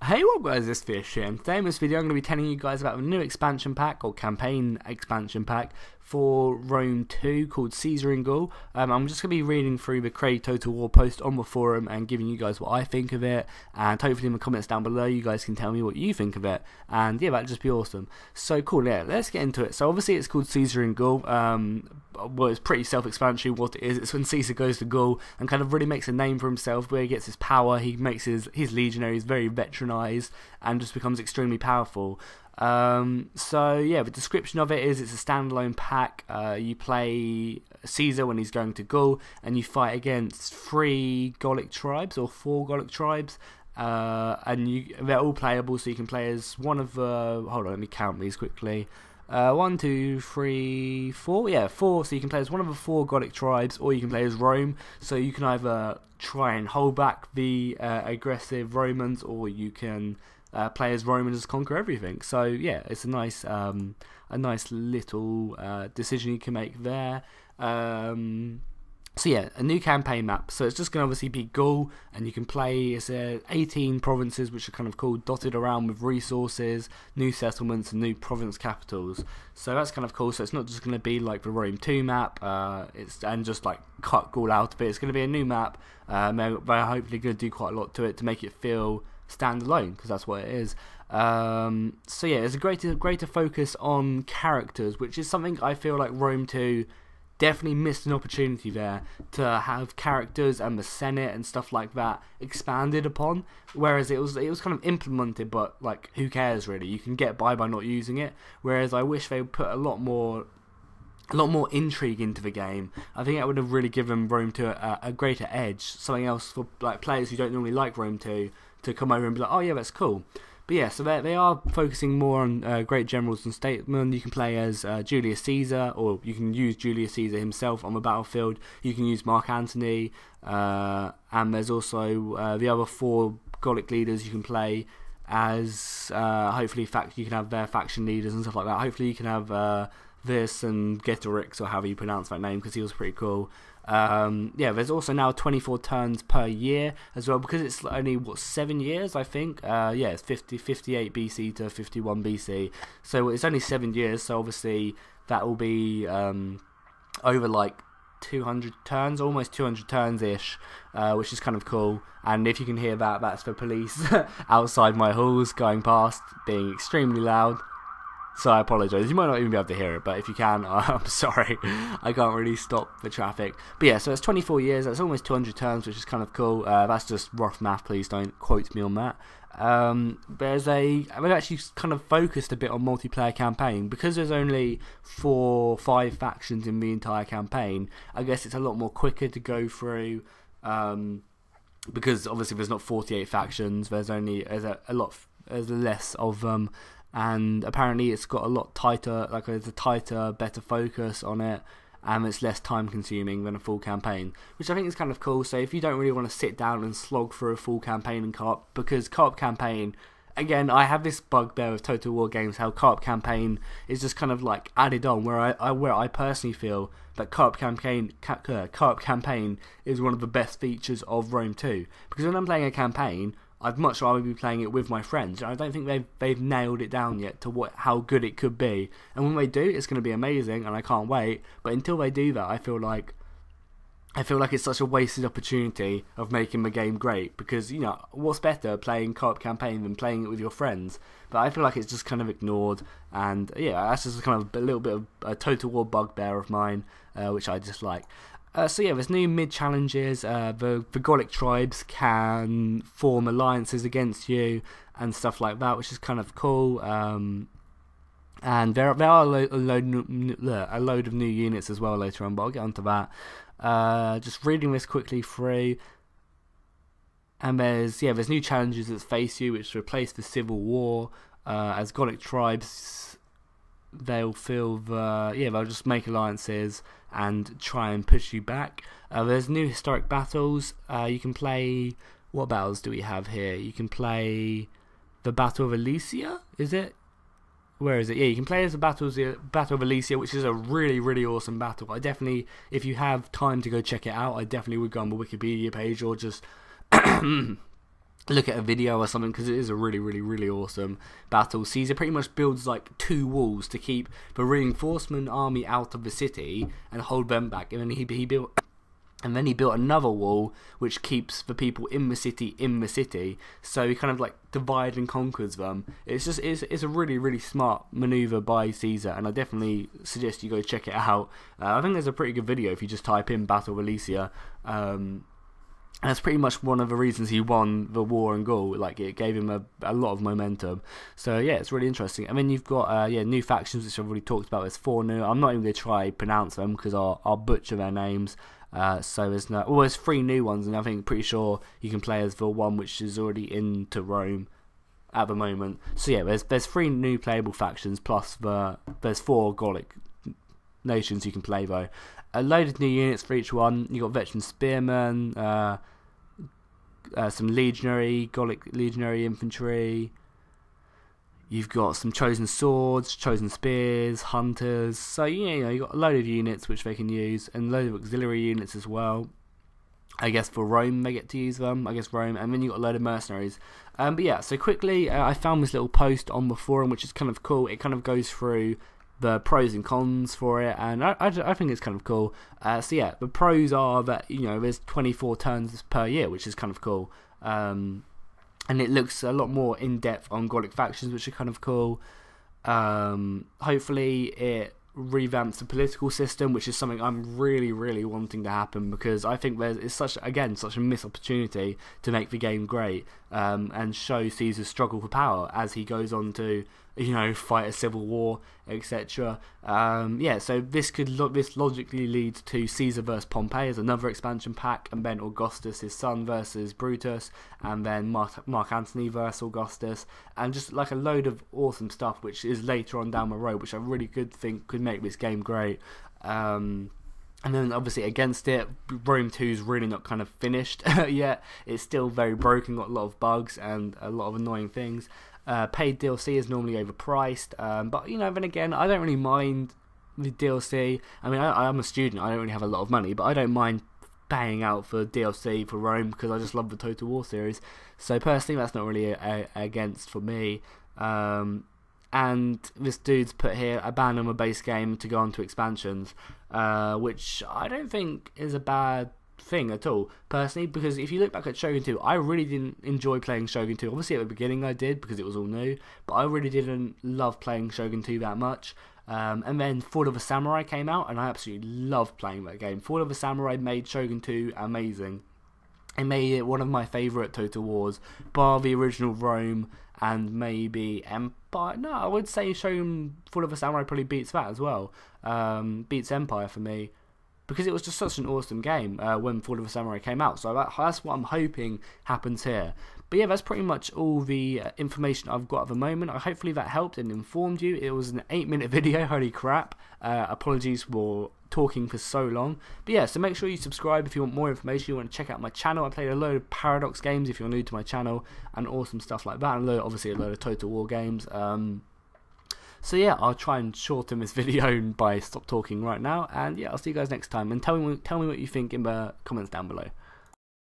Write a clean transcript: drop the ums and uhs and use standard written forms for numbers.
Hey, what guys, this Fish here, and today in this video I'm going to be telling you guys about a new expansion pack, or campaign expansion pack, for Rome 2 called Caesar in Gaul. I'm just going to be reading through the Create Total War post on the forum and giving you guys what I think of it, and hopefully in the comments down below you guys can tell me what you think of it, and yeah, that'd just be awesome. So cool, yeah, let's get into it. So obviously it's called Caesar in Gaul. Well, it's pretty self-explanatory what it is. It's when Caesar goes to Gaul and kind of really makes a name for himself, where he gets his power, he makes his legionaries very veteranized and just becomes extremely powerful. So yeah, the description of it is it's a standalone pack. You play Caesar when he's going to Gaul, and you fight against 3 Gaulic tribes or 4 Gaulic tribes, and they're all playable. So you can play as one of the. Hold on, let me count these quickly. 1, 2, 3, 4. Yeah, 4. So you can play as one of the 4 Gaulic tribes, or you can play as Rome. So you can either try and hold back the aggressive Romans, or you can play as Rome and just conquer everything. So yeah, it's a nice little decision you can make there. So yeah, a new campaign map. So it's just going to obviously be Gaul, and you can play, it's 18 provinces which are kind of cool, dotted around with resources, new settlements and new province capitals. So that's kind of cool. So it's not just going to be like the Rome 2 map, and just like cut Gaul out of it. It's going to be a new map. They're hopefully going to do quite a lot to it to make it feel standalone, because that's what it is. So yeah, it's a greater focus on characters, which is something I feel like Rome 2 definitely missed an opportunity there, to have characters and the Senate and stuff like that expanded upon, whereas it was kind of implemented, but like who cares really, you can get by not using it. Whereas I wish they would put a lot more intrigue into the game. I think that would have really given Rome 2 a greater edge, something else for like players who don't normally like Rome 2 to come over and be like, oh yeah, that's cool. But yeah, so they are focusing more on great generals and statesmen. You can play as Julius Caesar, or you can use Julius Caesar himself on the battlefield. You can use Mark Antony, and there's also the other 4 Gaulic leaders you can play as. Hopefully, you can have their faction leaders and stuff like that. Hopefully, you can have this and Getorix, or however you pronounce that name, because he was pretty cool. Yeah, there's also now 24 turns per year as well, because it's only 7 years, I think. Yeah, it's 58 BC to 51 BC, so it's only 7 years. So obviously that will be over like 200 turns, almost 200 turns ish, which is kind of cool. And if you can hear that, that's the police outside my halls going past, being extremely loud. So I apologise, you might not even be able to hear it, but if you can, I'm sorry, I can't really stop the traffic. But yeah, so it's 24 years, that's almost 200 turns, which is kind of cool. That's just rough math, please don't quote me on that. We've actually kind of focused a bit on multiplayer campaign, because there's only 4 or 5 factions in the entire campaign. I guess it's a lot more quicker to go through, because obviously there's not 48 factions, there's less of them. And apparently it's got a lot tighter, like there's a tighter, better focus on it, and it's less time consuming than a full campaign, which I think is kind of cool. So if you don't really want to sit down and slog through a full campaign in co-op, because co-op campaign, again, I have this bugbear with Total War games, how co-op campaign is just kind of like added on, where I personally feel that co-op campaign is one of the best features of Rome 2, because when I'm playing a campaign, I'd much rather be playing it with my friends. I don't think they've nailed it down yet to how good it could be. And when they do, it's going to be amazing, and I can't wait. But until they do that, I feel like it's such a wasted opportunity of making the game great. Because, you know, what's better, playing co-op campaign than playing it with your friends? But I feel like it's just kind of ignored. And yeah, that's just kind of a little bit of a Total War bugbear of mine, which I dislike. So yeah, there's new mid-challenges. The Gaulic tribes can form alliances against you and stuff like that, which is kind of cool. And there are a load of new units as well later on, but I'll get onto that. Just reading this quickly through. And there's new challenges that face you, which replace the civil war. As Gaulic tribes, they'll just make alliances and try and push you back. There's new historic battles. You can play, what battles do we have here? You can play the Battle of Alesia, is it? Where is it? Yeah, you can play as the Battle of Alesia, which is a really, really awesome battle. I definitely, if you have time to go check it out, I definitely would go on the Wikipedia page, or just look at a video or something, because it is a really awesome battle. Caesar pretty much builds like 2 walls to keep the reinforcement army out of the city and hold them back, and then he built another wall which keeps the people in the city. So he kind of like divides and conquers them. It's a really smart maneuver by Caesar, and I definitely suggest you go check it out. I think there's a pretty good video if you just type in Battle of Alesia. And that's pretty much one of the reasons he won the war in Gaul. Like, it gave him a lot of momentum. So yeah, it's really interesting. And then you've got new factions, which I've already talked about. There's 4 new. I'm not even going to try pronounce them because I'll butcher their names. So there's 3 new ones, and I think pretty sure you can play as the one which is already into Rome at the moment. So yeah, there's 3 new playable factions, plus there's 4 Gaulic nations you can play though. A load of new units for each one. You got veteran spearmen, some Gaulic legionary infantry. You've got some chosen swords, chosen spears, hunters. So you got a load of units which they can use, and a load of auxiliary units as well. I guess for Rome they get to use them. I guess Rome, and then you got a load of mercenaries. But yeah, so quickly I found this little post on the forum which is kind of cool. It kind of goes through the pros and cons for it, and I think it's kind of cool. So yeah, the pros are that there's 24 turns per year, which is kind of cool. And it looks a lot more in depth on Gaulic factions, which are kind of cool. Hopefully it revamps the political system, which is something I'm really wanting to happen, because I think it's such a missed opportunity to make the game great, and show Caesar's struggle for power as he goes on to fight a civil war, etc. So this logically leads to Caesar versus Pompey as another expansion pack, and then Augustus, his son, versus Brutus, and then Mark Antony versus Augustus, and just like a load of awesome stuff which is later on down the road, which I really think could make this game great. And then obviously against it, Rome 2 is really not kind of finished yet. It's still very broken, got a lot of bugs and a lot of annoying things. Paid DLC is normally overpriced, but then again, I don't really mind the DLC. I mean, I'm a student, I don't really have a lot of money, but I don't mind paying out for DLC for Rome because I just love the Total War series. So personally, that's not really against for me. And this dude's put here, abandon a base game to go on to expansions, which I don't think is a bad thing at all, personally, because if you look back at Shogun 2, I really didn't enjoy playing Shogun 2. Obviously at the beginning I did because it was all new, but I really didn't love playing Shogun 2 that much. And then Fall of the Samurai came out, and I absolutely loved playing that game. Fall of the Samurai made Shogun 2 amazing. It made it one of my favourite Total Wars, bar the original Rome and maybe Empire. No, I would say Shogun Fall of the Samurai probably beats that as well. Beats Empire for me, because it was just such an awesome game when Fall of the Samurai came out. So that's what I'm hoping happens here. But yeah, that's pretty much all the information I've got at the moment. Hopefully that helped and informed you. It was an 8-minute video, holy crap. Apologies for talking for so long. But yeah, so make sure you subscribe if you want more information. You want to check out my channel. I played a load of Paradox games if you're new to my channel, and awesome stuff like that. And obviously a load of Total War games. So yeah, I'll try and shorten this video by stop talking right now, and yeah, I'll see you guys next time, and tell me what you think in the comments down below.